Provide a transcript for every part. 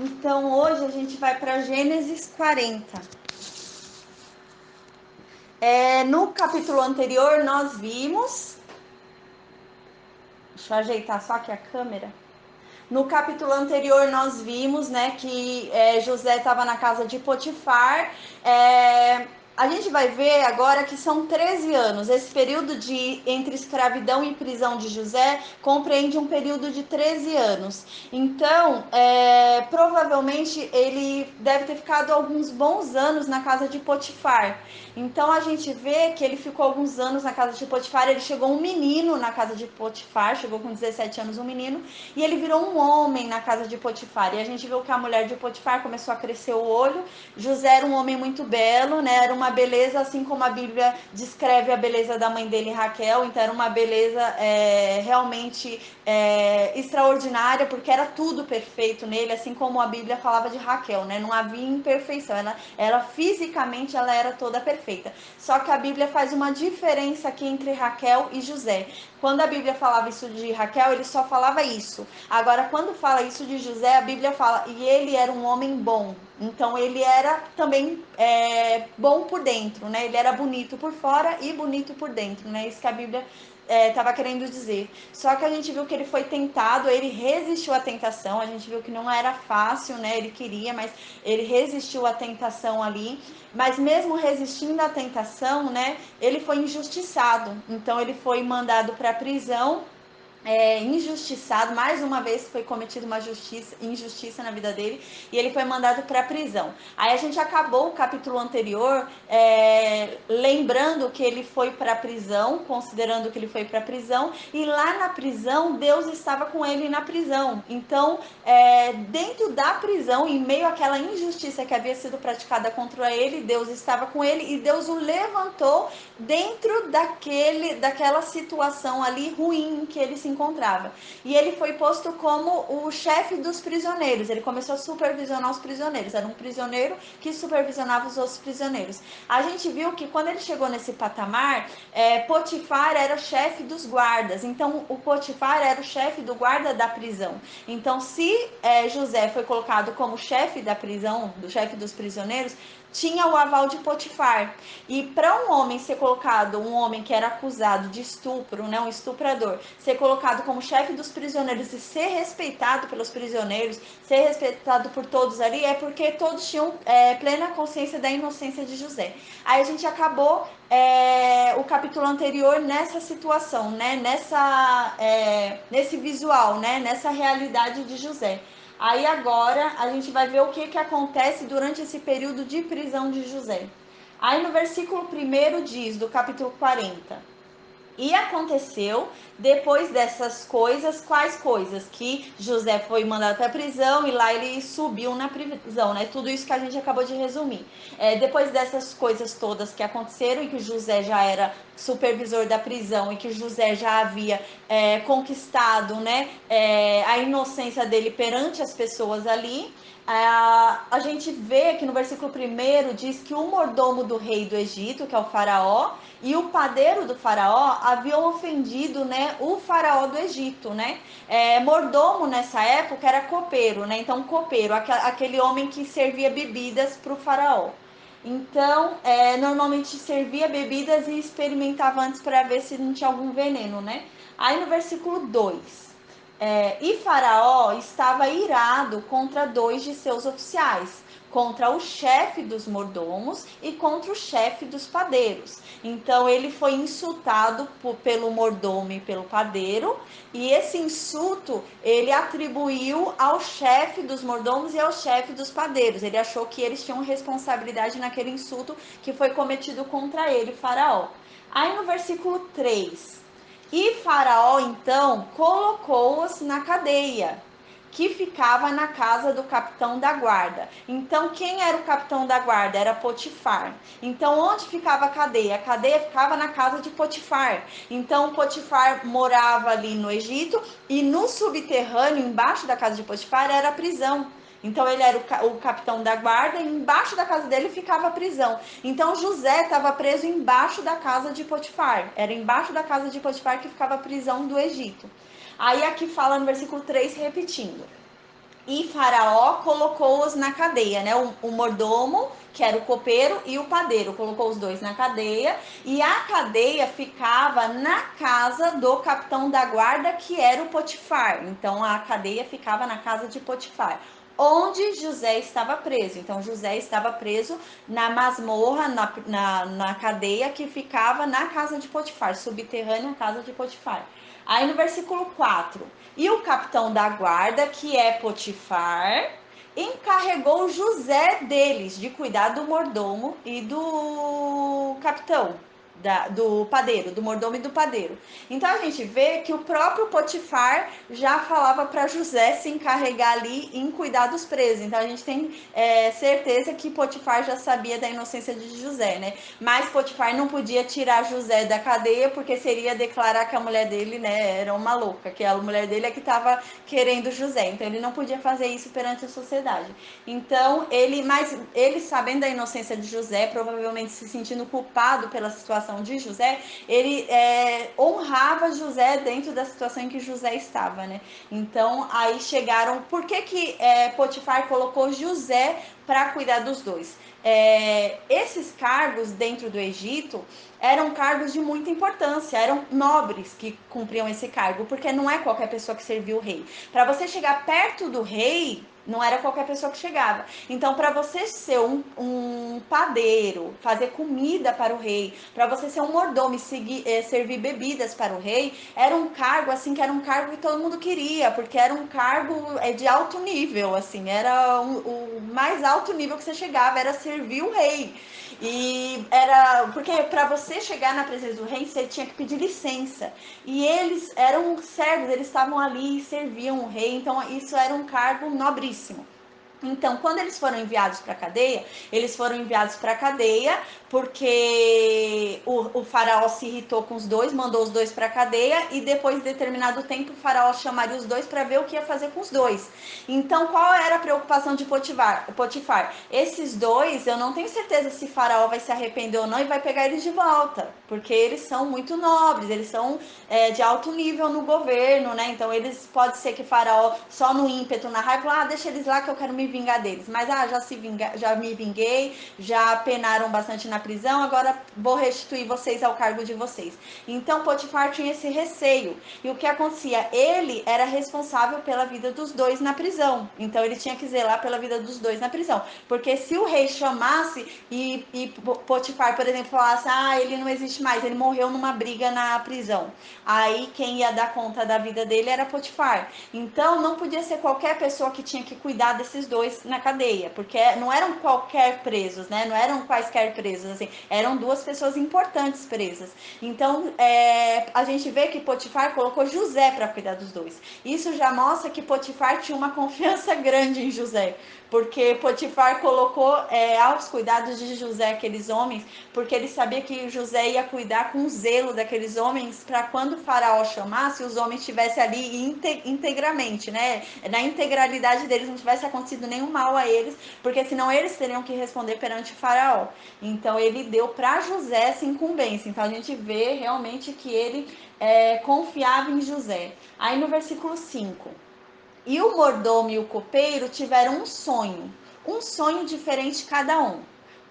Então hoje a gente vai para Gênesis 40. No capítulo anterior nós vimos. Deixa eu ajeitar só aqui a câmera. No capítulo anterior nós vimos, né, que José estava na casa de Potifar. A gente vai ver agora que são 13 anos. Esse período entre escravidão e prisão de José compreende um período de 13 anos. Então, provavelmente ele deve ter ficado alguns bons anos na casa de Potifar. Então a gente vê que ele ficou alguns anos na casa de Potifar. Ele chegou um menino na casa de Potifar, chegou com 17 anos um menino, e ele virou um homem na casa de Potifar. E a gente viu que a mulher de Potifar começou a crescer o olho. José era um homem muito belo, né? Era uma beleza, assim como a Bíblia descreve a beleza da mãe dele, Raquel. Então era uma beleza realmente extraordinária, porque era tudo perfeito nele, assim como a Bíblia falava de Raquel, né? Não havia imperfeição. Ela fisicamente ela era toda perfeita. Só que a Bíblia faz uma diferença aqui entre Raquel e José. Quando a Bíblia falava isso de Raquel, ele só falava isso. Agora, quando fala isso de José, a Bíblia fala, e ele era um homem bom. Então, ele era também bom por dentro, né? Ele era bonito por fora e bonito por dentro, né? Isso que a Bíblia estava querendo dizer. Só que a gente viu que ele foi tentado, ele resistiu à tentação. A gente viu que não era fácil, né? Ele queria, mas ele resistiu à tentação ali. Mas mesmo resistindo à tentação, né? Ele foi injustiçado. Então, ele foi mandado para a prisão. Injustiçado, mais uma vez foi cometida uma injustiça na vida dele, e ele foi mandado para a prisão. Aí a gente acabou o capítulo anterior lembrando que ele foi para a prisão, considerando que ele foi para a prisão, e lá na prisão Deus estava com ele na prisão. Então, dentro da prisão, em meio àquela injustiça que havia sido praticada contra ele, Deus estava com ele e Deus o levantou dentro daquela situação ali ruim que ele se encontrava. E ele foi posto como o chefe dos prisioneiros. Ele começou a supervisionar os prisioneiros. Era um prisioneiro que supervisionava os outros prisioneiros. A gente viu que quando ele chegou nesse patamar, Potifar era o chefe dos guardas. Então, o Potifar era o chefe do guarda da prisão. Então, se José foi colocado como chefe da prisão, do chefe dos prisioneiros, tinha o aval de Potifar. E para um homem ser colocado, um homem que era acusado de estupro, né, um estuprador, ser colocado como chefe dos prisioneiros e ser respeitado pelos prisioneiros, ser respeitado por todos ali, é porque todos tinham plena consciência da inocência de José. Aí a gente acabou o capítulo anterior nessa situação, né, nesse visual, né, nessa realidade de José. Aí agora a gente vai ver o que acontece durante esse período de prisão de José. Aí no versículo 1 diz, do capítulo 40, e aconteceu, depois dessas coisas, quais coisas? Que José foi mandado para a prisão e lá ele subiu na prisão, né? Tudo isso que a gente acabou de resumir. Depois dessas coisas todas que aconteceram e que José já era supervisor da prisão e que José já havia conquistado, né, a inocência dele perante as pessoas ali, a gente vê que no versículo 1 diz que o mordomo do rei do Egito, que é o faraó, e o padeiro do faraó haviam ofendido, né, o faraó do Egito, né? Mordomo nessa época era copeiro, né? Então copeiro, aquele homem que servia bebidas para o faraó. Então, normalmente servia bebidas e experimentava antes para ver se não tinha algum veneno, né? Aí no versículo 2, e Faraó estava irado contra 2 de seus oficiais, contra o chefe dos mordomos e contra o chefe dos padeiros. Então ele foi insultado pelo mordomo e pelo padeiro, e esse insulto ele atribuiu ao chefe dos mordomos e ao chefe dos padeiros. Ele achou que eles tinham responsabilidade naquele insulto que foi cometido contra ele, Faraó. Aí no versículo 3, e Faraó então colocou-os na cadeia, que ficava na casa do capitão da guarda. Então, quem era o capitão da guarda? Era Potifar. Então, onde ficava a cadeia? A cadeia ficava na casa de Potifar. Então, Potifar morava ali no Egito e no subterrâneo, embaixo da casa de Potifar, era a prisão. Então ele era o capitão da guarda e embaixo da casa dele ficava a prisão. Então José estava preso embaixo da casa de Potifar. Era embaixo da casa de Potifar que ficava a prisão do Egito. Aí aqui fala no versículo 3, repetindo. e Faraó colocou-os na cadeia, né? O mordomo, que era o copeiro, e o padeiro, colocou os dois na cadeia, e a cadeia ficava na casa do capitão da guarda, que era o Potifar. Então a cadeia ficava na casa de Potifar, onde José estava preso. Então José estava preso na masmorra, na cadeia que ficava na casa de Potifar, subterrânea casa de Potifar. Aí no versículo 4, e o capitão da guarda, que é Potifar, encarregou José deles, de cuidar do mordomo e do capitão, do padeiro, do mordomo e do padeiro. Então a gente vê que o próprio Potifar já falava para José se encarregar ali em cuidar dos presos. Então a gente tem certeza que Potifar já sabia da inocência de José, né? Mas Potifar não podia tirar José da cadeia, porque seria declarar que a mulher dele, né, era uma louca, que a mulher dele é que estava querendo José. Então ele não podia fazer isso perante a sociedade. Então mas ele sabendo da inocência de José, provavelmente se sentindo culpado pela situação de José, ele honrava José dentro da situação em que José estava, né? Então aí chegaram, por que Potifar colocou José para cuidar dos dois? Esses cargos dentro do Egito eram cargos de muita importância, eram nobres que cumpriam esse cargo, porque não é qualquer pessoa que serviu o rei. Para você chegar perto do rei, não era qualquer pessoa que chegava. Então, para você ser um padeiro, fazer comida para o rei, para você ser um mordomo e servir bebidas para o rei, era um cargo assim que era um cargo que todo mundo queria, porque era um cargo de alto nível, assim, era o mais alto nível que você chegava, era servir o rei. E era porque para você chegar na presença do rei, você tinha que pedir licença. E eles eram servos, eles estavam ali e serviam o rei, então isso era um cargo nobríssimo. Então, quando eles foram enviados para a cadeia, eles foram enviados para a cadeia porque o faraó se irritou com os dois, mandou os dois para a cadeia e depois de determinado tempo o faraó chamaria os dois para ver o que ia fazer com os dois. Então, qual era a preocupação de Potifar? Esses dois, eu não tenho certeza se faraó vai se arrepender ou não e vai pegar eles de volta, porque eles são muito nobres, eles são de alto nível no governo, né? Então, pode ser que faraó, só no ímpeto, na raiva, deixa eles lá que eu quero me vingar deles. Mas já me vinguei, já penaram bastante na prisão, agora vou restituir vocês ao cargo de vocês. Então Potifar tinha esse receio. E o que acontecia? Ele era responsável pela vida dos dois na prisão. Então ele tinha que zelar pela vida dos dois na prisão. Porque se o rei chamasse e Potifar, por exemplo, falasse, ele não existe mais, ele morreu numa briga na prisão. Aí quem ia dar conta da vida dele era Potifar. Então não podia ser qualquer pessoa que tinha que cuidar desses dois na cadeia, porque não eram qualquer presos, né? Não eram quaisquer presos, assim, eram duas pessoas importantes presas. Então a gente vê que Potifar colocou José para cuidar dos dois. Isso já mostra que Potifar tinha uma confiança grande em José, porque Potifar colocou aos cuidados de José aqueles homens, porque ele sabia que José ia cuidar com zelo daqueles homens, para quando o faraó chamasse, os homens estivessem ali integramente, né? Na integralidade deles, não tivesse acontecido nenhum mal a eles, porque senão eles teriam que responder perante o faraó. Então ele deu para José essa incumbência. Então a gente vê realmente que ele confiava em José. Aí no versículo 5, e o mordomo e o copeiro tiveram um sonho diferente cada um,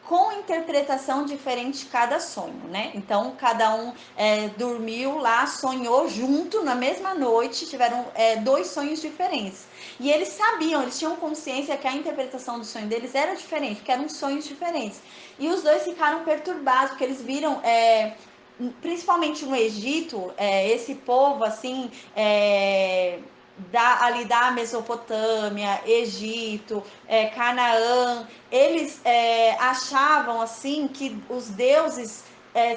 com interpretação diferente cada sonho, né? Então cada um dormiu lá, sonhou junto na mesma noite, tiveram dois sonhos diferentes. E eles sabiam, eles tinham consciência que a interpretação do sonho deles era diferente, porque eram sonhos diferentes. E os dois ficaram perturbados, porque eles viram principalmente no Egito, esse povo assim, ali da Mesopotâmia, Egito, Canaã, eles achavam assim que os deuses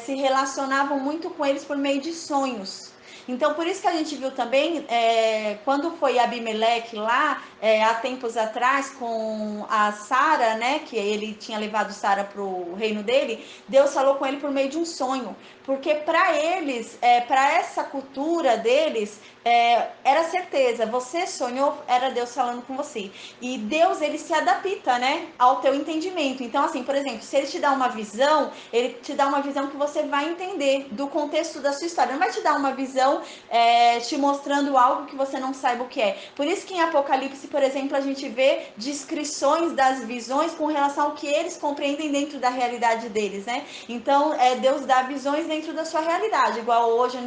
se relacionavam muito com eles por meio de sonhos. Então, por isso que a gente viu também, quando foi Abimeleque lá, há tempos atrás, com a Sara, né, que ele tinha levado Sara para o reino dele, Deus falou com ele por meio de um sonho. Porque para eles, para essa cultura deles, era certeza, você sonhou, era Deus falando com você. E Deus, ele se adapta, né, ao teu entendimento. Então, assim, por exemplo, se ele te dá uma visão, ele te dá uma visão que você vai entender do contexto da sua história. Não vai te dar uma visão te mostrando algo que você não saiba o que é. Por isso que em Apocalipse por exemplo, a gente vê descrições das visões com relação ao que eles compreendem dentro da realidade deles, né? Então, Deus dá visões dentro da sua realidade, igual hoje,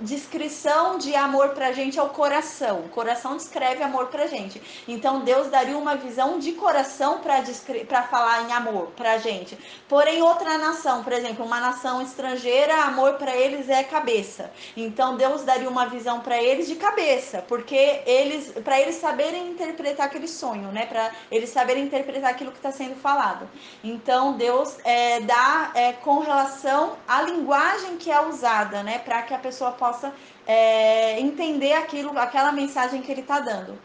descrição de amor pra gente é o coração. O coração descreve amor pra gente. Então, Deus daria uma visão de coração para falar em amor pra gente. Porém, outra nação, por exemplo, uma nação estrangeira, amor para eles é cabeça. Então, Deus daria uma visão para eles de cabeça, porque para eles saberem interpretar aquele sonho, né? Para eles saberem interpretar aquilo que está sendo falado. Então, Deus dá com relação à linguagem que é usada, né? Para que a pessoa possa entender aquela mensagem que ele está dando.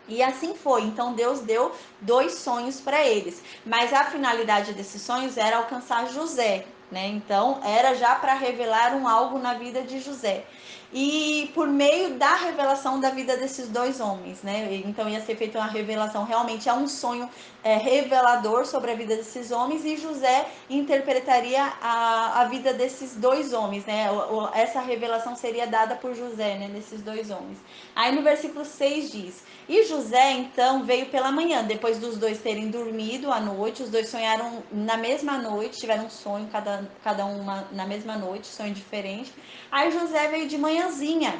E assim foi. Então Deus deu 2 sonhos para eles. Mas a finalidade desses sonhos era alcançar José, né? Então era já para revelar algo na vida de José. E por meio da revelação da vida desses 2 homens, né? Então ia ser feita uma revelação, realmente é um sonho revelador sobre a vida desses homens, e José interpretaria a vida desses 2 homens, né? Essa revelação seria dada por José, né? Desses 2 homens. Aí no versículo 6 diz: e José então veio pela manhã, depois dos 2 terem dormido à noite. Os 2 sonharam na mesma noite, tiveram um sonho, cada uma na mesma noite, sonho diferente. Aí José veio de manhãzinha.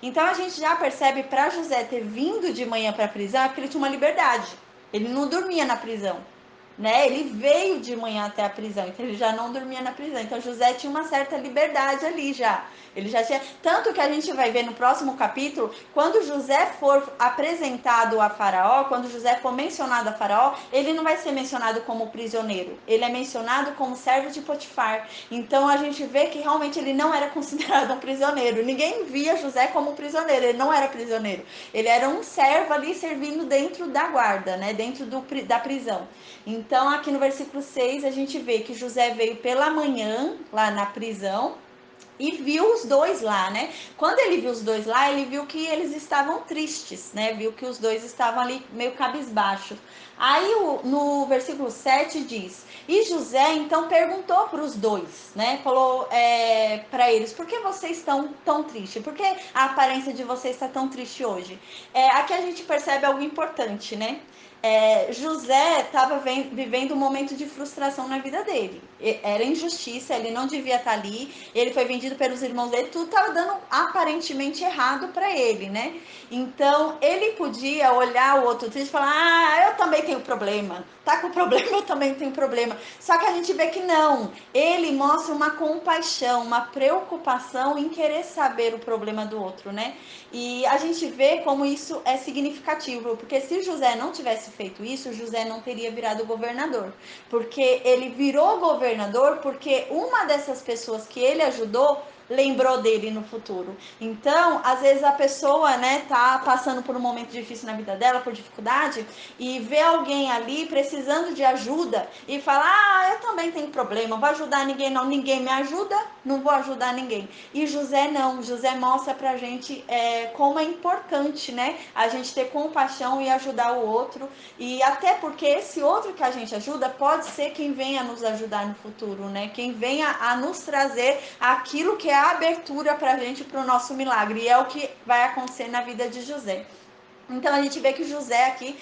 Então a gente já percebe, para José ter vindo de manhã para a prisão, é porque ele tinha uma liberdade. Ele não dormia na prisão, né? Ele veio de manhã até a prisão, então ele já não dormia na prisão. Então José tinha uma certa liberdade ali já. Ele já tinha, tanto que a gente vai ver no próximo capítulo, quando José for apresentado a Faraó, quando José for mencionado a Faraó, ele não vai ser mencionado como prisioneiro, ele é mencionado como servo de Potifar. Então a gente vê que realmente ele não era considerado um prisioneiro. Ninguém via José como prisioneiro, ele não era prisioneiro. Ele era um servo ali servindo dentro da guarda, né? Dentro da prisão. Então aqui no versículo 6 a gente vê que José veio pela manhã lá na prisão e viu os 2 lá, né? Quando ele viu os 2 lá, ele viu que eles estavam tristes, né? Viu que os 2 estavam ali meio cabisbaixos. Aí no versículo 7 diz: e José então perguntou para os 2, né? Falou para eles: por que vocês estão tão tristes? Por que a aparência de vocês está tão triste hoje? Aqui a gente percebe algo importante, né? José estava vivendo um momento de frustração na vida dele. Era injustiça, ele não devia estar ali, ele foi vendido pelos irmãos dele, tudo estava dando aparentemente errado para ele, né? Então ele podia olhar o outro triste e falar: ah, eu também tenho problema, tá com problema, eu também tenho problema. Só que a gente vê que não, ele mostra uma compaixão, uma preocupação em querer saber o problema do outro, né? E a gente vê como isso é significativo, porque se José não tivesse feito isso, José não teria virado governador. Porque ele virou governador porque uma dessas pessoas que ele ajudou lembrou dele no futuro. Então, às vezes a pessoa, né, tá passando por um momento difícil na vida dela, por dificuldade, e vê alguém ali precisando de ajuda e fala: ah, eu também tenho problema, não vou ajudar ninguém não, ninguém me ajuda, não vou ajudar ninguém. E José não, José mostra pra gente como é importante, né, a gente ter compaixão e ajudar o outro, e até porque esse outro que a gente ajuda pode ser quem venha nos ajudar no futuro, né, quem venha a nos trazer aquilo que é a abertura pra gente, pro nosso milagre, e é o que vai acontecer na vida de José. Então a gente vê que José aqui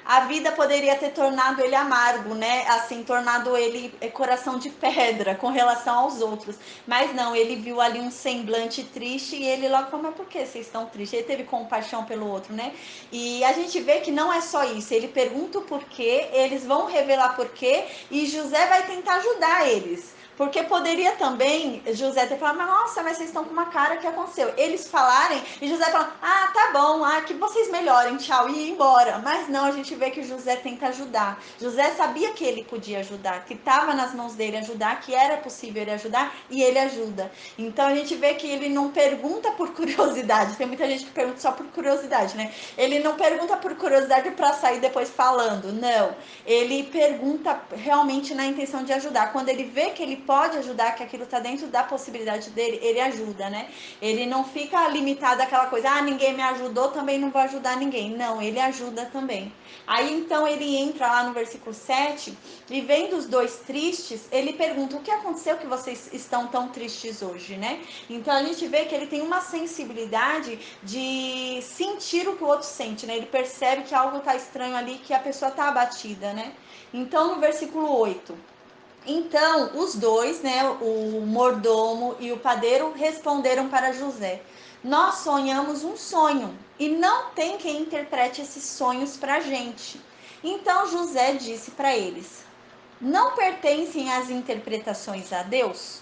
a vida poderia ter tornado ele amargo, né? Assim, tornado ele coração de pedra com relação aos outros. Mas não, ele viu ali um semblante triste e ele logo falou: mas por que vocês estão tristes? Ele teve compaixão pelo outro, né? E a gente vê que não é só isso. Ele pergunta o porquê, eles vão revelar porquê e José vai tentar ajudar eles. Porque poderia também José ter falado: mas nossa, mas vocês estão com uma cara, que aconteceu? Eles falarem e José falar: ah, tá bom, que vocês melhorem, tchau, e ir embora. Mas não, a gente vê que José tenta ajudar. José sabia que ele podia ajudar, que estava nas mãos dele ajudar, que era possível ele ajudar, e ele ajuda. Então a gente vê que ele não pergunta por curiosidade. Tem muita gente que pergunta só por curiosidade, né? Ele não pergunta por curiosidade para sair depois falando, não. Ele pergunta realmente na intenção de ajudar. Quando ele vê que ele pode ajudar, que aquilo está dentro da possibilidade dele, ele ajuda, né? Ele não fica limitado àquela coisa, ninguém me ajudou, também não vou ajudar ninguém. Não, ele ajuda também. Aí então ele entra lá no versículo 7 e vendo os dois tristes, ele pergunta: o que aconteceu que vocês estão tão tristes hoje, né? Então a gente vê que ele tem uma sensibilidade de sentir o que o outro sente, né? Ele percebe que algo está estranho ali, que a pessoa está abatida, né? Então no versículo 8, então os dois, né, o mordomo e o padeiro, responderam para José: nós sonhamos um sonho e não tem quem interprete esses sonhos para a gente. Então José disse para eles: não pertencem as interpretações a Deus?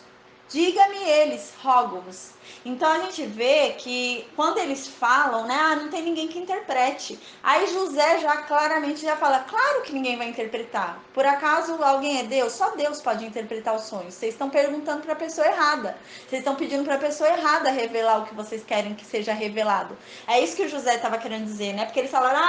Diga-me eles, rogo-vos. Então a gente vê que quando eles falam, né, não tem ninguém que interprete. Aí José já claramente já fala, claro que ninguém vai interpretar. Por acaso alguém é Deus? Só Deus pode interpretar os sonhos. Vocês estão perguntando para a pessoa errada. Vocês estão pedindo para a pessoa errada revelar o que vocês querem que seja revelado. É isso que o José estava querendo dizer, né? Porque eles falaram,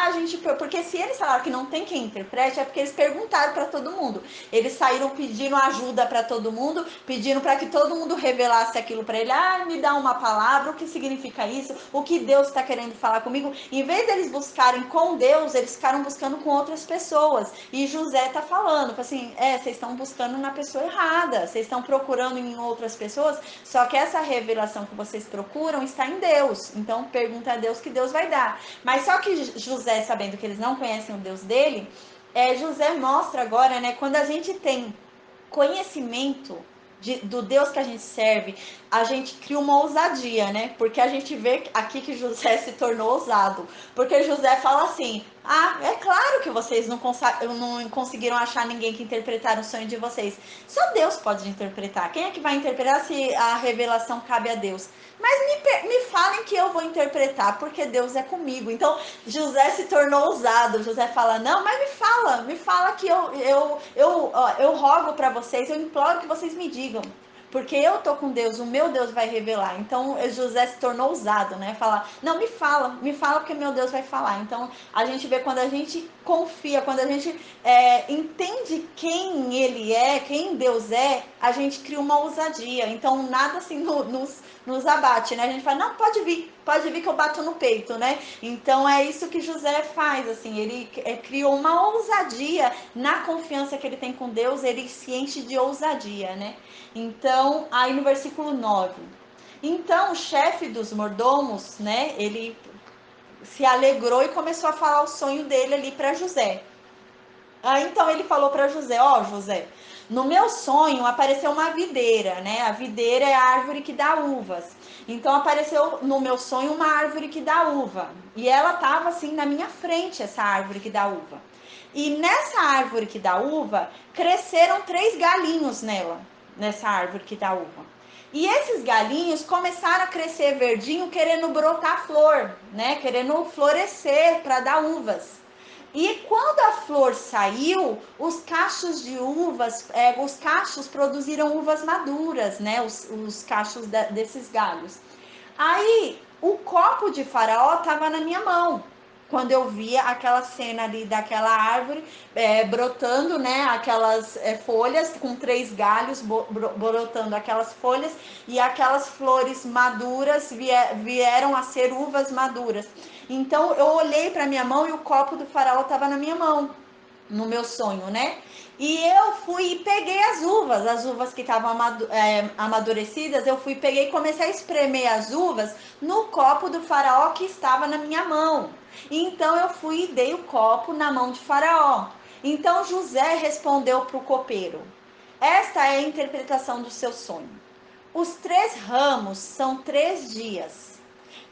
porque se eles falaram que não tem quem interprete, é porque eles perguntaram para todo mundo. Eles saíram pedindo ajuda para todo mundo, pedindo para que todo mundo revelasse aquilo para ele. Me dá uma palavra, o que significa isso? O que Deus está querendo falar comigo? Em vez deles buscarem com Deus, eles ficaram buscando com outras pessoas. E José está falando, assim, vocês estão buscando na pessoa errada, vocês estão procurando em outras pessoas, só que essa revelação que vocês procuram está em Deus. Então pergunta a Deus que Deus vai dar. Mas só que José, sabendo que eles não conhecem o Deus dele, José mostra agora, né, quando a gente tem conhecimento do Deus que a gente serve, a gente cria uma ousadia, né? Porque a gente vê aqui que José se tornou ousado. Porque José fala assim: é claro que vocês não conseguiram achar ninguém que interpretar o sonho de vocês. Só Deus pode interpretar. Quem é que vai interpretar se a revelação cabe a Deus? Mas me falem que eu vou interpretar, porque Deus é comigo. Então, José se tornou ousado. José fala, não, mas me fala que eu rogo para vocês, eu imploro que vocês me digam. Porque eu tô com Deus, o meu Deus vai revelar. Então, José se tornou ousado, né? Falar, não, me fala porque meu Deus vai falar. Então, a gente vê quando a gente confia, quando a gente entende quem ele é, quem Deus é, a gente cria uma ousadia. Então, nada assim nos abate, né? A gente fala, não, pode vir que eu bato no peito, né? Então é isso que José faz, assim, ele criou uma ousadia na confiança que ele tem com Deus, ele se enche de ousadia, né? Então, aí no versículo 9, então o chefe dos mordomos, né, ele se alegrou e começou a falar o sonho dele ali para José. Aí então ele falou para José, José, no meu sonho apareceu uma videira, né? A videira é a árvore que dá uvas. Então apareceu no meu sonho uma árvore que dá uva. E ela estava assim na minha frente, essa árvore que dá uva. E nessa árvore que dá uva, cresceram 3 galinhos nessa árvore que dá uva. E esses galinhos começaram a crescer verdinho, querendo brotar flor, né? Querendo florescer para dar uvas. E quando a flor saiu, os cachos de uvas, os cachos produziram uvas maduras, né? Os cachos desses galhos. Aí o copo de Faraó estava na minha mão. Quando eu via aquela cena ali daquela árvore brotando, né? Aquelas folhas com 3 galhos brotando aquelas folhas e aquelas flores maduras vieram a ser uvas maduras. Então eu olhei para minha mão e o copo do Faraó estava na minha mão, no meu sonho, né? E eu fui e peguei as uvas que estavam amadurecidas, eu fui, peguei e comecei a espremer as uvas no copo do Faraó que estava na minha mão. Então eu fui e dei o copo na mão de Faraó. Então José respondeu para o copeiro: esta é a interpretação do seu sonho. Os 3 ramos são 3 dias,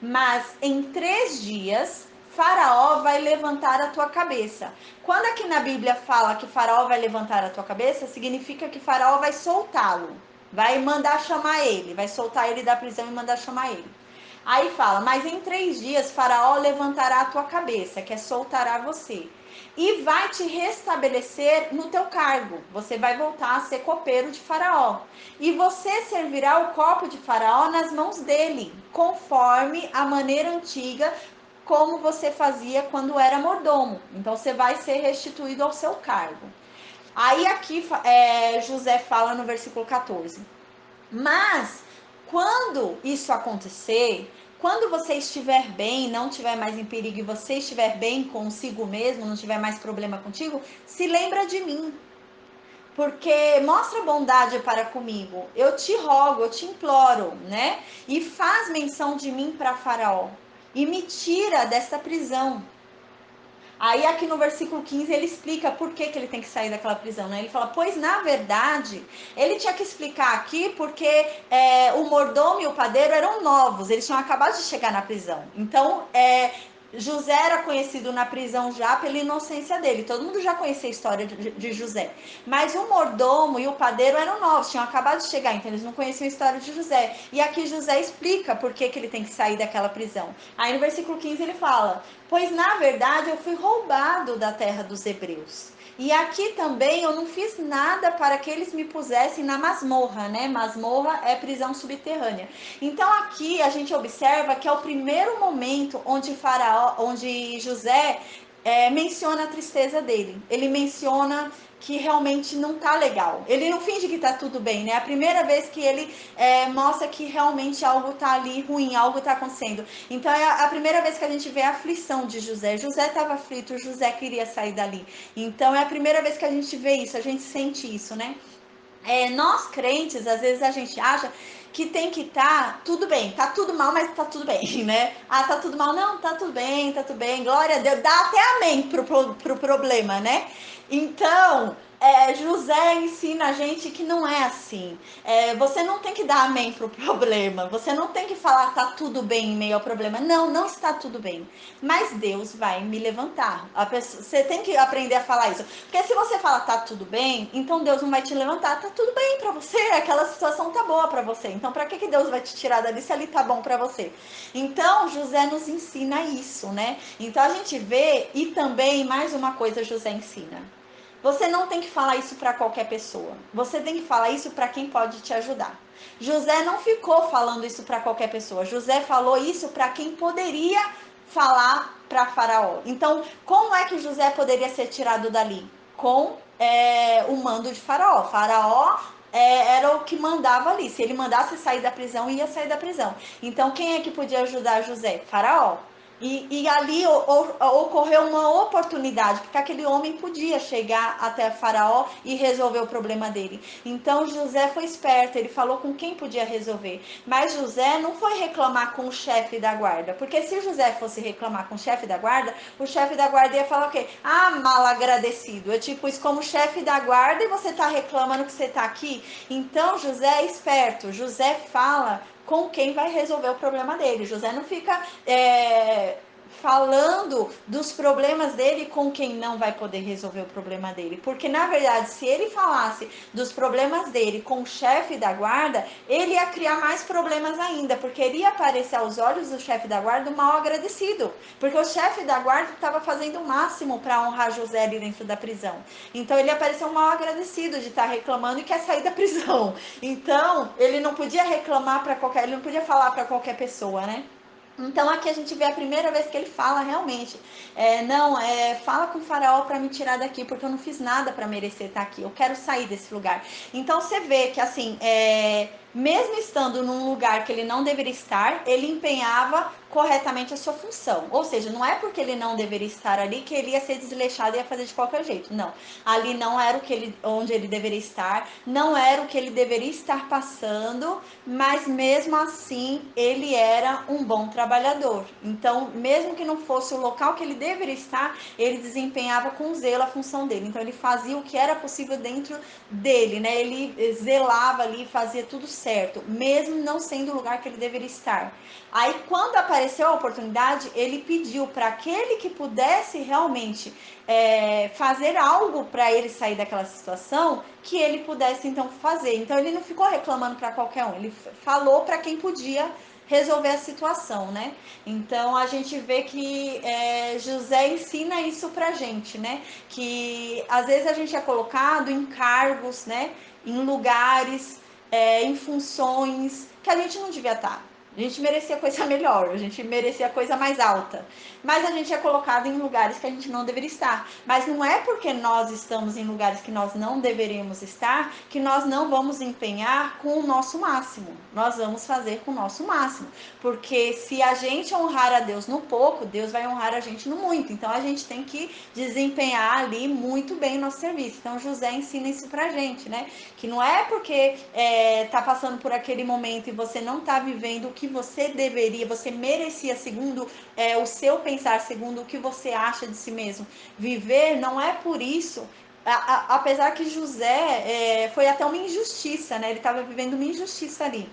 mas em 3 dias Faraó vai levantar a tua cabeça. Quando aqui na Bíblia fala que Faraó vai levantar a tua cabeça, significa que Faraó vai soltá-lo, vai mandar chamar ele, vai soltar ele da prisão e mandar chamar ele. Aí fala, mas em 3 dias Faraó levantará a tua cabeça, que é soltará você, e vai te restabelecer no teu cargo. Você vai voltar a ser copeiro de Faraó. E você servirá o copo de Faraó nas mãos dele, conforme a maneira antiga, como você fazia quando era mordomo. Então você vai ser restituído ao seu cargo. Aí aqui José fala no versículo 14: mas quando isso acontecer, quando você estiver bem, não estiver mais em perigo e você estiver bem consigo mesmo, não tiver mais problema contigo, se lembra de mim, porque mostra bondade para comigo. Eu te rogo, eu te imploro, né? E faz menção de mim para Faraó e me tira desta prisão. Aí aqui no versículo 15 ele explica por que ele tem que sair daquela prisão, né? Ele fala, pois na verdade, ele tinha que explicar aqui porque o mordomo e o padeiro eram novos, eles tinham acabado de chegar na prisão. Então, José era conhecido na prisão já pela inocência dele, todo mundo já conhecia a história de José. Mas o mordomo e o padeiro eram novos, tinham acabado de chegar, então eles não conheciam a história de José. E aqui José explica por que ele tem que sair daquela prisão. Aí no versículo 15 ele fala, pois na verdade eu fui roubado da terra dos hebreus. E aqui também eu não fiz nada para que eles me pusessem na masmorra, né? Masmorra é prisão subterrânea. Então aqui a gente observa que é o primeiro momento onde José menciona a tristeza dele. Ele menciona que realmente não tá legal. Ele não finge que tá tudo bem, né? É a primeira vez que ele mostra que realmente algo tá ali ruim, algo tá acontecendo. Então é a primeira vez que a gente vê a aflição de José. José estava aflito, José queria sair dali. Então é a primeira vez que a gente vê isso, a gente sente isso, né? Nós crentes, às vezes a gente acha que tem que estar tudo bem, tá tudo mal, mas tá tudo bem, né? Ah, tá tudo mal, não, tá tudo bem, glória a Deus, dá até amém pro problema, né? Então, José ensina a gente que não é assim. Você não tem que dar amém pro problema, você não tem que falar tá tudo bem em meio ao problema. Não, não está tudo bem. Mas Deus vai me levantar. Você tem que aprender a falar isso. Porque se você fala tá tudo bem, então Deus não vai te levantar. Tá tudo bem pra você, aquela situação tá boa pra você. Então pra que Deus vai te tirar dali se ali tá bom pra você? Então José nos ensina isso, né? Então a gente vê, e também mais uma coisa José ensina. Você não tem que falar isso para qualquer pessoa. Você tem que falar isso para quem pode te ajudar. José não ficou falando isso para qualquer pessoa. José falou isso para quem poderia falar para Faraó. Então, como é que José poderia ser tirado dali? Com o mando de Faraó. Faraó era o que mandava ali. Se ele mandasse sair da prisão, ia sair da prisão. Então, quem é que podia ajudar José? Faraó. E ali ocorreu uma oportunidade, porque aquele homem podia chegar até Faraó e resolver o problema dele. Então José foi esperto, ele falou com quem podia resolver. Mas José não foi reclamar com o chefe da guarda, porque se José fosse reclamar com o chefe da guarda ia falar o quê? Ah, mal agradecido. Eu tipo isso como chefe da guarda e você tá reclamando que você tá aqui? Então José é esperto, José fala com quem vai resolver o problema dele. José não fica falando dos problemas dele com quem não vai poder resolver o problema dele. Porque, na verdade, se ele falasse dos problemas dele com o chefe da guarda, ele ia criar mais problemas ainda, porque ele ia aparecer aos olhos do chefe da guarda um mal agradecido. Porque o chefe da guarda estava fazendo o máximo para honrar José ali dentro da prisão. Então, ele apareceu um mal agradecido de estar reclamando e quer sair da prisão. Então, ele não podia reclamar para qualquer, ele não podia falar para qualquer pessoa, né? Então aqui a gente vê a primeira vez que ele fala realmente, fala com o faraó para me tirar daqui, porque eu não fiz nada para merecer estar aqui, eu quero sair desse lugar. Então você vê que assim, mesmo estando num lugar que ele não deveria estar, ele empenhava corretamente a sua função. Ou seja, não é porque ele não deveria estar ali que ele ia ser desleixado e ia fazer de qualquer jeito. Não. Ali não era onde ele deveria estar, não era o que ele deveria estar passando, mas mesmo assim ele era um bom trabalhador. Então, mesmo que não fosse o local que ele deveria estar, ele desempenhava com zelo a função dele. Então, ele fazia o que era possível dentro dele, né? Ele zelava ali, fazia tudo certo, mesmo não sendo o lugar que ele deveria estar. Aí, quando apareceu a oportunidade, ele pediu para aquele que pudesse realmente fazer algo para ele sair daquela situação, que ele pudesse então fazer. Então, ele não ficou reclamando para qualquer um, ele falou para quem podia resolver a situação, né? Então a gente vê que José ensina isso pra gente, né? Que às vezes a gente é colocado em cargos, né? Em lugares, em funções que a gente não devia estar. A gente merecia coisa melhor, a gente merecia coisa mais alta. Mas a gente é colocado em lugares que a gente não deveria estar. Mas não é porque nós estamos em lugares que nós não deveríamos estar que nós não vamos empenhar com o nosso máximo. Nós vamos fazer com o nosso máximo. Porque se a gente honrar a Deus no pouco, Deus vai honrar a gente no muito. Então a gente tem que desempenhar ali muito bem o nosso serviço. Então José ensina isso pra gente, né? Que não é porque tá passando por aquele momento e você não tá vivendo o que você deveria, você merecia segundo o seu pensar, segundo o que você acha de si mesmo. Viver não é por isso. Apesar que José foi até uma injustiça, né? Ele estava vivendo uma injustiça ali.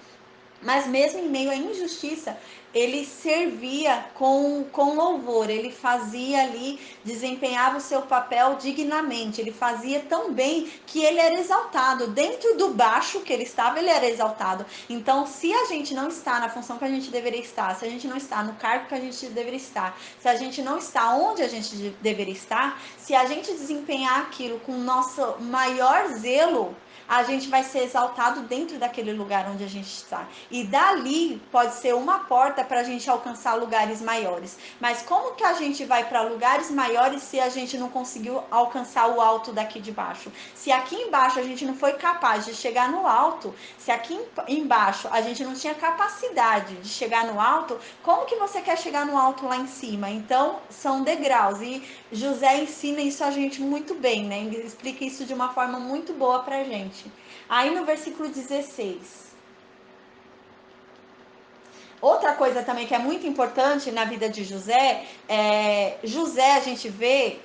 Mas mesmo em meio à injustiça, ele servia com louvor, ele fazia ali, desempenhava o seu papel dignamente, ele fazia tão bem que ele era exaltado. Dentro do baixo que ele estava, ele era exaltado. Então, se a gente não está na função que a gente deveria estar, se a gente não está no cargo que a gente deveria estar, se a gente não está onde a gente deveria estar, se a gente desempenhar aquilo com o nosso maior zelo, a gente vai ser exaltado dentro daquele lugar onde a gente está. E dali pode ser uma porta para a gente alcançar lugares maiores. Mas como que a gente vai para lugares maiores se a gente não conseguiu alcançar o alto daqui de baixo? Se aqui embaixo a gente não foi capaz de chegar no alto, se aqui embaixo a gente não tinha capacidade de chegar no alto, como que você quer chegar no alto lá em cima? Então, são degraus. E José ensina isso a gente muito bem, né? Ele explica isso de uma forma muito boa pra gente. Aí no versículo 16. Outra coisa também que é muito importante na vida de José, José a gente vê,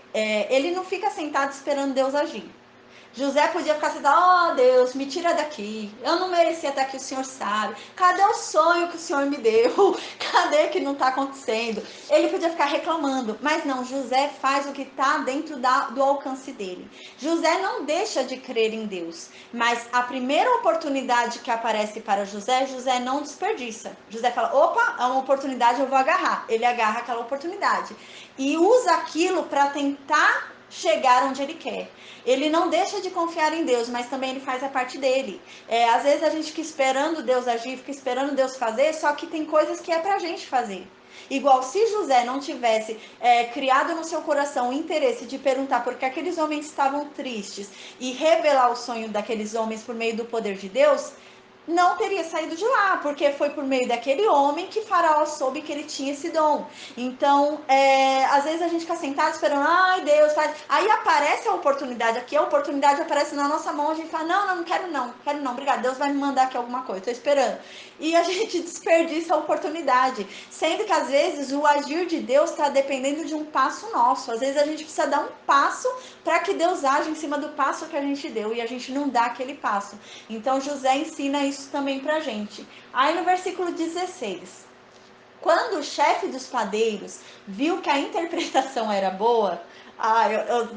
ele não fica sentado esperando Deus agir. José podia ficar sentado, Deus, me tira daqui, eu não merecia estar aqui, o Senhor sabe, cadê o sonho que o Senhor me deu, cadê que não está acontecendo? Ele podia ficar reclamando, mas não, José faz o que está dentro do alcance dele. José não deixa de crer em Deus, mas a primeira oportunidade que aparece para José, José não desperdiça. José fala, opa, é uma oportunidade, eu vou agarrar. Ele agarra aquela oportunidade e usa aquilo para tentar chegar onde ele quer. Ele não deixa de confiar em Deus, mas também ele faz a parte dele. Às vezes a gente fica esperando Deus agir, fica esperando Deus fazer, só que tem coisas que é pra gente fazer. Igual se José não tivesse criado no seu coração o interesse de perguntar por que aqueles homens estavam tristes e revelar o sonho daqueles homens por meio do poder de Deus, não teria saído de lá, porque foi por meio daquele homem que Faraó soube que ele tinha esse dom. Então, às vezes a gente fica sentado esperando, ai Deus, faz. Aí aparece a oportunidade aqui, a oportunidade aparece na nossa mão, a gente fala, não quero não, obrigado, Deus vai me mandar aqui alguma coisa, tô esperando. E a gente desperdiça a oportunidade, sendo que às vezes o agir de Deus está dependendo de um passo nosso. Às vezes a gente precisa dar um passo para que Deus age em cima do passo que a gente deu e a gente não dá aquele passo. Então José ensina isso também pra gente. Aí no versículo 16, quando o chefe dos padeiros viu que a interpretação era boa,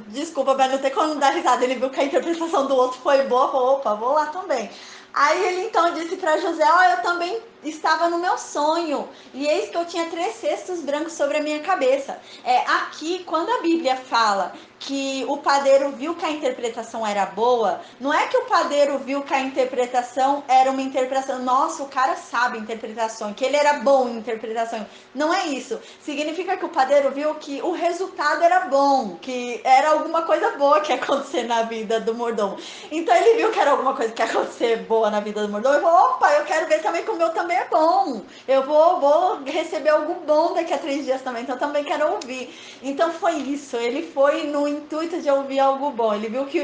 desculpa, mas não tem como dar risada, ele viu que a interpretação do outro foi boa, falou, opa, vou lá também. Aí ele então disse para José, eu também estava no meu sonho, e eis que eu tinha 3 cestos brancos sobre a minha cabeça. Aqui, quando a Bíblia fala que o padeiro viu que a interpretação era boa, não é que o padeiro viu que a interpretação era uma interpretação, nossa, o cara sabe interpretação, que ele era bom em interpretação. Não é isso. Significa que o padeiro viu que o resultado era bom, que era alguma coisa boa que ia acontecer na vida do mordomo. Então ele viu que era alguma coisa que ia acontecer boa na vida do mordomo e falou, opa, eu quero ver também que o meu também é bom. Eu vou receber algo bom daqui a 3 dias também, então eu também quero ouvir. Então foi isso, ele foi no intuito de ouvir algo bom. Ele viu que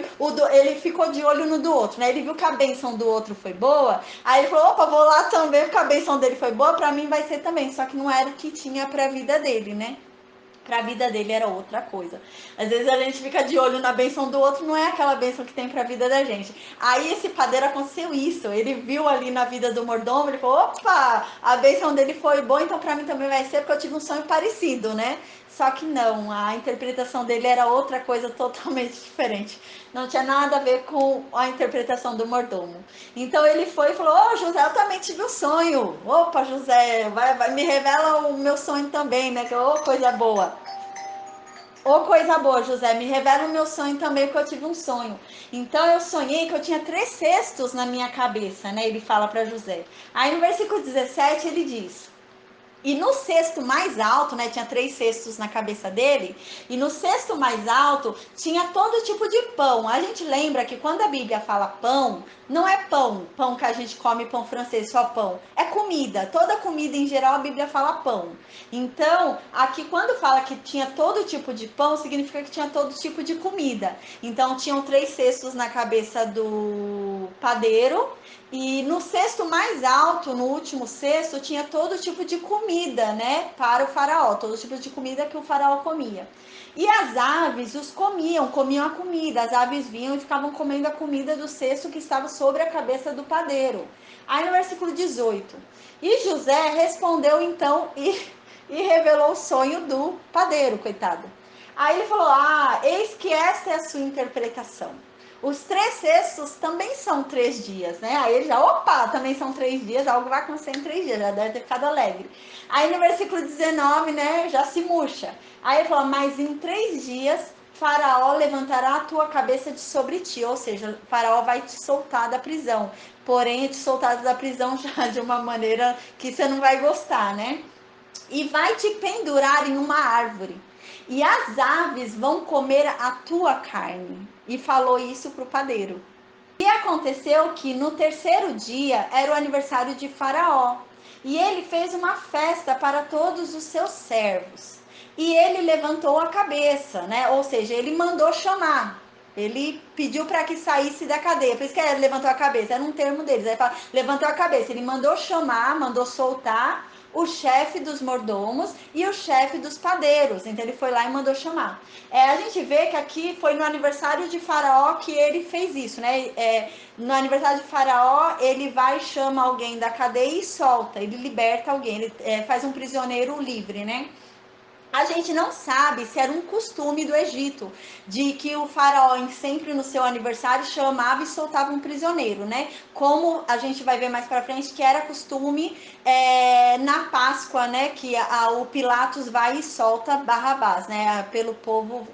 ele ficou de olho no do outro, né? Ele viu que a bênção do outro foi boa, aí ele falou, opa, vou lá também, porque a bênção dele foi boa, pra mim vai ser também. Só que não era o que tinha pra vida dele, né? Pra vida dele era outra coisa. Às vezes a gente fica de olho na bênção do outro, não é aquela bênção que tem pra vida da gente. Aí esse padeiro aconteceu isso, ele viu ali na vida do mordomo, ele falou, opa, a bênção dele foi boa, então pra mim também vai ser, porque eu tive um sonho parecido, né? Só que não, a interpretação dele era outra coisa totalmente diferente. Não tinha nada a ver com a interpretação do mordomo. Então ele foi e falou, José, eu também tive um sonho. Opa, José, vai, me revela o meu sonho também, né? Que coisa boa. Ô, coisa boa, José, me revela o meu sonho também, porque eu tive um sonho. Então eu sonhei que eu tinha 3 cestos na minha cabeça, né? Ele fala para José. Aí no versículo 17 ele diz: e no cesto mais alto, né, tinha 3 cestos na cabeça dele, e no cesto mais alto tinha todo tipo de pão. A gente lembra que quando a Bíblia fala pão, não é pão, pão que a gente come, pão francês, só pão. É comida, toda comida em geral a Bíblia fala pão. Então, aqui quando fala que tinha todo tipo de pão, significa que tinha todo tipo de comida. Então, tinham 3 cestos na cabeça do padeiro, e no cesto mais alto, no último cesto, tinha todo tipo de comida, né, para o faraó, todo tipo de comida que o faraó comia. E as aves os comiam a comida, as aves vinham e ficavam comendo a comida do cesto que estava sobre a cabeça do padeiro. Aí no versículo 18, e José respondeu então e revelou o sonho do padeiro, coitado. Aí ele falou, eis que esta é a sua interpretação. Os 3 cestos também são 3 dias, né? Aí ele já, opa, também são 3 dias, algo vai acontecer em 3 dias, já deve ter ficado alegre. Aí no versículo 19, né, já se murcha. Aí ele fala, mas em 3 dias Faraó levantará a tua cabeça de sobre ti, ou seja, Faraó vai te soltar da prisão. Porém, te soltar da prisão já de uma maneira que você não vai gostar, né? E vai te pendurar em uma árvore, e as aves vão comer a tua carne. E falou isso para o padeiro. E aconteceu que no terceiro dia era o aniversário de Faraó, e ele fez uma festa para todos os seus servos. E ele levantou a cabeça, né? Ou seja, ele mandou chamar. Ele pediu para que saísse da cadeia. Por isso que ele levantou a cabeça, era um termo deles. Aí fala, levantou a cabeça. Ele mandou chamar, mandou soltar o chefe dos mordomos e o chefe dos padeiros. Então ele foi lá e mandou chamar. A gente vê que aqui foi no aniversário de Faraó que ele fez isso, né? No aniversário de Faraó, ele vai, chama alguém da cadeia e solta. Ele liberta alguém, ele faz um prisioneiro livre, né? A gente não sabe se era um costume do Egito, de que o faraó sempre no seu aniversário chamava e soltava um prisioneiro, né? Como a gente vai ver mais para frente que era costume na Páscoa, né? Que o Pilatos vai e solta Barrabás, né? Pelo povo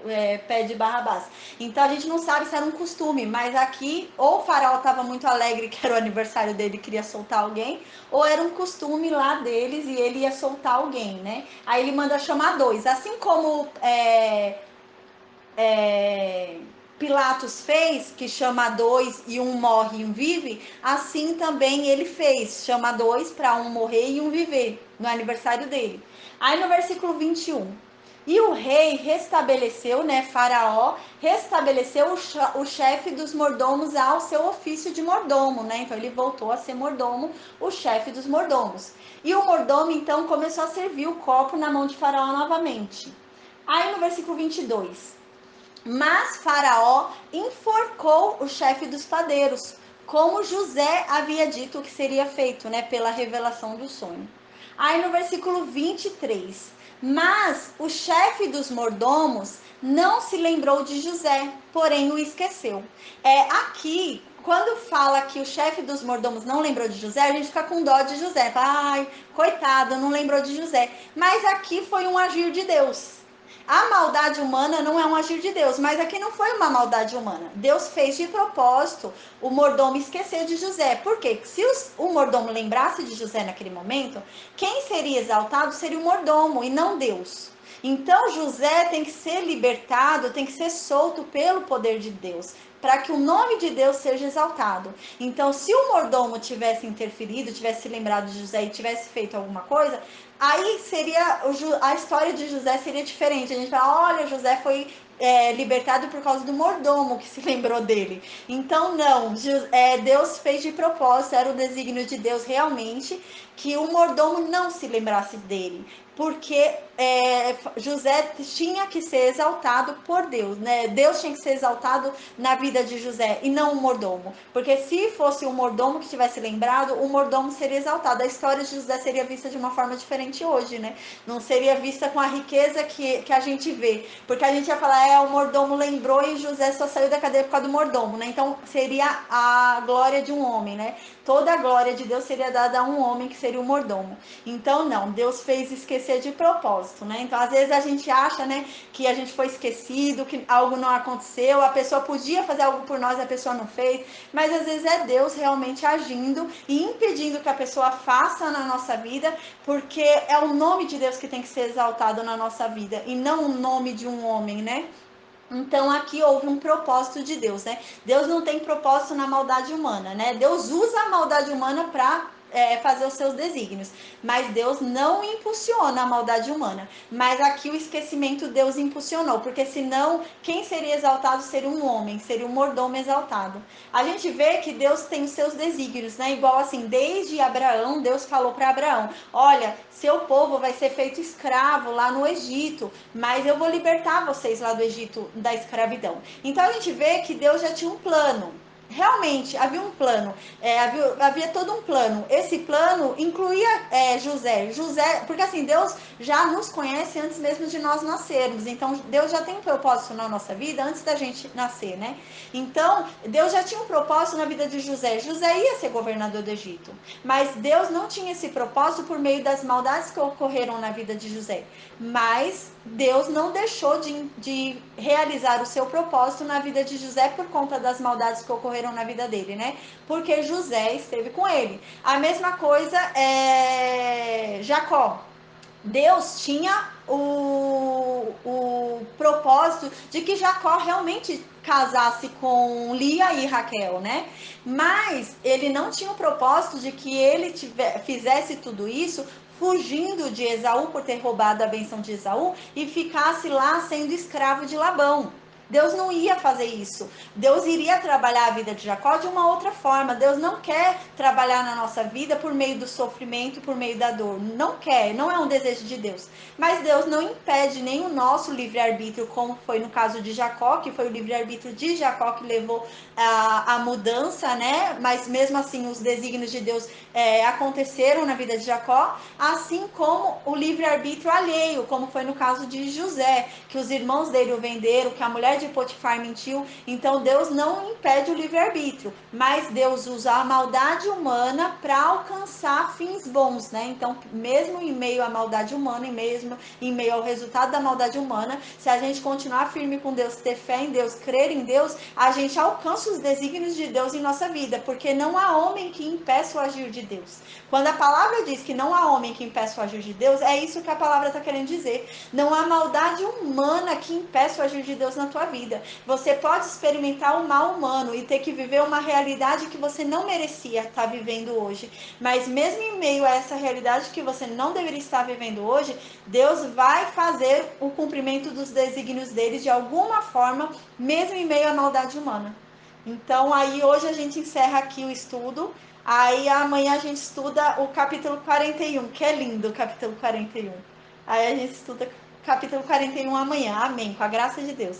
pede Barrabás. Então a gente não sabe se era um costume, mas aqui ou o faraó estava muito alegre que era o aniversário dele e queria soltar alguém, ou era um costume lá deles e ele ia soltar alguém, né? Aí ele manda chamar 2. Assim como Pilatos fez, que chama 2 e um morre e um vive, assim também ele fez, chama 2 para um morrer e um viver, no aniversário dele. Aí no versículo 21, e o rei restabeleceu, né, Faraó, restabeleceu o chefe dos mordomos ao seu ofício de mordomo, né? Então ele voltou a ser mordomo, o chefe dos mordomos. E o mordomo então começou a servir o copo na mão de Faraó novamente. Aí no versículo 22, mas Faraó enforcou o chefe dos padeiros, como José havia dito que seria feito, né, pela revelação do sonho. Aí no versículo 23, mas o chefe dos mordomos não se lembrou de José, porém o esqueceu. Aqui, quando fala que o chefe dos mordomos não lembrou de José, a gente fica com dó de José. Ai, coitado, não lembrou de José. Mas aqui foi um agir de Deus. A maldade humana não é um agir de Deus, mas aqui não foi uma maldade humana. Deus fez de propósito o mordomo esquecer de José. Por quê? Se o mordomo lembrasse de José naquele momento, quem seria exaltado seria o mordomo e não Deus. Então José tem que ser libertado, tem que ser solto pelo poder de Deus, para que o nome de Deus seja exaltado. Então, se o mordomo tivesse interferido, tivesse lembrado de José e tivesse feito alguma coisa, aí seria a história de José seria diferente. A gente fala, olha, José foi libertado por causa do mordomo que se lembrou dele. Então, não, Deus fez de propósito, era o desígnio de Deus realmente, que o mordomo não se lembrasse dele, porque José tinha que ser exaltado por Deus, né? Deus tinha que ser exaltado na vida vida de José e não o mordomo. Porque se fosse o mordomo que tivesse lembrado, o mordomo seria exaltado. A história de José seria vista de uma forma diferente hoje, né? Não seria vista com a riqueza que a gente vê. Porque a gente ia falar, o mordomo lembrou e José só saiu da cadeia por causa do mordomo, né? Então seria a glória de um homem, né? Toda a glória de Deus seria dada a um homem que seria o mordomo. Então não, Deus fez esquecer de propósito, né? Então às vezes a gente acha, né, que a gente foi esquecido, que algo não aconteceu, a pessoa podia fazer algo por nós, a pessoa não fez, mas às vezes é Deus realmente agindo e impedindo que a pessoa faça na nossa vida, porque é o nome de Deus que tem que ser exaltado na nossa vida e não o nome de um homem, né? Então aqui houve um propósito de Deus, né? Deus não tem propósito na maldade humana, né? Deus usa a maldade humana para fazer os seus desígnios, mas Deus não impulsiona a maldade humana. Mas aqui o esquecimento Deus impulsionou, porque senão quem seria exaltado seria um homem, seria um mordomo exaltado. A gente vê que Deus tem os seus desígnios, né? Igual assim, desde Abraão, Deus falou para Abraão: olha, seu povo vai ser feito escravo lá no Egito, mas eu vou libertar vocês lá do Egito da escravidão. Então a gente vê que Deus já tinha um plano. Realmente havia um plano, havia todo um plano. Esse plano incluía José, porque assim, Deus já nos conhece antes mesmo de nós nascermos. Então Deus já tem um propósito na nossa vida antes da gente nascer, né? Então Deus já tinha um propósito na vida de José. José ia ser governador do Egito, mas Deus não tinha esse propósito por meio das maldades que ocorreram na vida de José. Mas Deus não deixou de realizar o seu propósito na vida de José por conta das maldades que ocorreram na vida dele, né? Porque José esteve com ele. A mesma coisa é Jacó. Deus tinha o propósito de que Jacó realmente casasse com Lia e Raquel, né? Mas ele não tinha o propósito de que ele fizesse tudo isso fugindo de Esaú por ter roubado a benção de Esaú e ficasse lá sendo escravo de Labão. Deus não ia fazer isso. Deus iria trabalhar a vida de Jacó de uma outra forma. Deus não quer trabalhar na nossa vida por meio do sofrimento, por meio da dor. Não quer, não é um desejo de Deus. Mas Deus não impede nem o nosso livre-arbítrio, como foi no caso de Jacó, que foi o livre-arbítrio de Jacó que levou a mudança, né? Mas mesmo assim os desígnios de Deus aconteceram na vida de Jacó, assim como o livre-arbítrio alheio, como foi no caso de José, que os irmãos dele o venderam, que a mulher de Potifar mentiu. Então Deus não impede o livre-arbítrio, mas Deus usa a maldade humana para alcançar fins bons, né? Então, mesmo em meio à maldade humana, e mesmo em meio ao resultado da maldade humana, se a gente continuar firme com Deus, ter fé em Deus, crer em Deus, a gente alcança os desígnios de Deus em nossa vida, porque não há homem que impeça o agir de Deus. Quando a palavra diz que não há homem que impeça o agir de Deus, é isso que a palavra está querendo dizer. Não há maldade humana que impeça o agir de Deus na tua vida. Você pode experimentar o mal humano e ter que viver uma realidade que você não merecia estar vivendo hoje. Mas mesmo em meio a essa realidade que você não deveria estar vivendo hoje, Deus vai fazer o cumprimento dos desígnios dele de alguma forma, mesmo em meio à maldade humana. Então aí hoje a gente encerra aqui o estudo. Aí amanhã a gente estuda o capítulo 41, que é lindo o capítulo 41. Aí a gente estuda capítulo 41 amanhã. Amém. Com a graça de Deus.